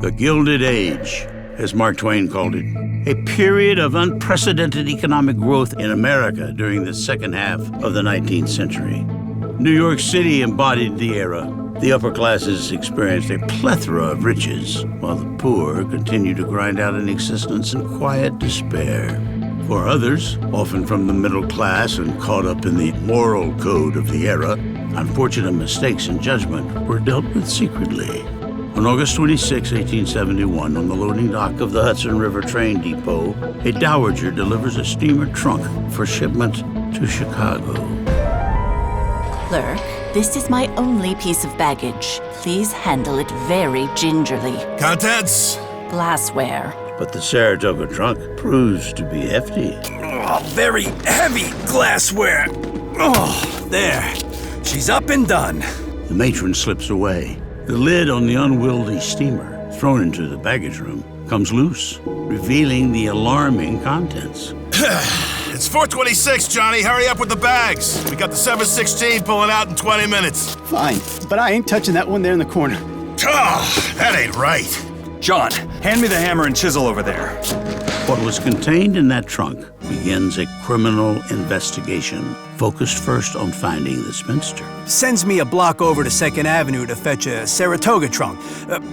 The Gilded Age, as Mark Twain called it, a period of unprecedented economic growth in America during the second half of the 19th century. New York City embodied the era. The upper classes experienced a plethora of riches, while the poor continued to grind out an existence in quiet despair. For others, often from the middle class and caught up in the moral code of the era, unfortunate mistakes in judgment were dealt with secretly. On August 26, 1871, on the loading dock of the Hudson River Train Depot, a dowager delivers a steamer trunk for shipment to Chicago. Clerk, this is my only piece of baggage. Please handle it very gingerly. Contents? Glassware. But the Saratoga trunk proves to be hefty. Oh, very heavy glassware. Oh, there. She's up and done. The matron slips away. The lid on the unwieldy steamer, thrown into the baggage room, comes loose, revealing the alarming contents. It's 4:26, Johnny. Hurry up with the bags. We got the 716 pulling out in 20 minutes. Fine, but I ain't touching that one there in the corner. Oh, that ain't right. John, hand me the hammer and chisel over there. What was contained in that trunk begins a criminal investigation, focused first on finding the spinster. Sends me a block over to 2nd Avenue to fetch a Saratoga trunk.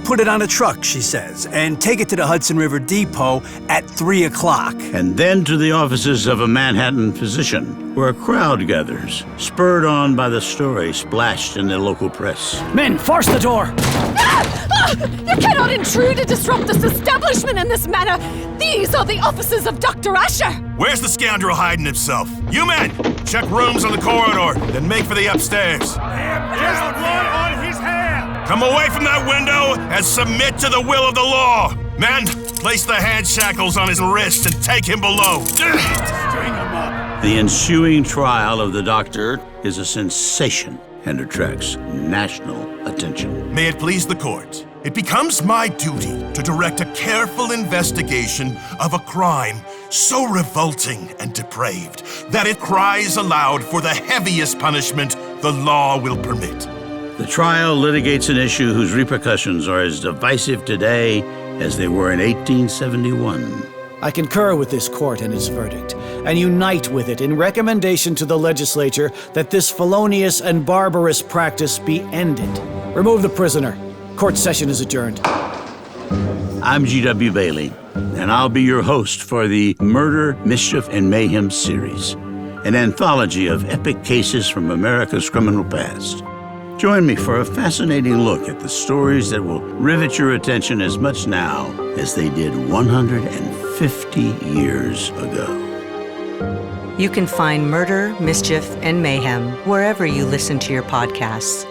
Put it on a truck, she says, and take it to the Hudson River Depot at 3 o'clock. And then to the offices of a Manhattan physician, where a crowd gathers, spurred on by the story splashed in the local press. Men, force the door! You cannot intrude and disrupt this establishment in this manner! These are the offices of Dr. Usher! Where's the scoundrel hiding himself? You men, check rooms on the corridor, then make for the upstairs. There's blood on his hand! Come away from that window and submit to the will of the law. Men, place the hand shackles on his wrist and take him below. String him up. The ensuing trial of the doctor is a sensation and attracts national attention. May it please the court, it becomes my duty to direct a careful investigation of a crime so revolting and depraved that it cries aloud for the heaviest punishment the law will permit. The trial litigates an issue whose repercussions are as divisive today as they were in 1871. I concur with this court and its verdict, and unite with it in recommendation to the legislature that this felonious and barbarous practice be ended. Remove the prisoner. Court session is adjourned. I'm G.W. Bailey, and I'll be your host for the Murder, Mischief, and Mayhem series, an anthology of epic cases from America's criminal past. Join me for a fascinating look at the stories that will rivet your attention as much now as they did 150 years ago. You can find Murder, Mischief, and Mayhem wherever you listen to your podcasts.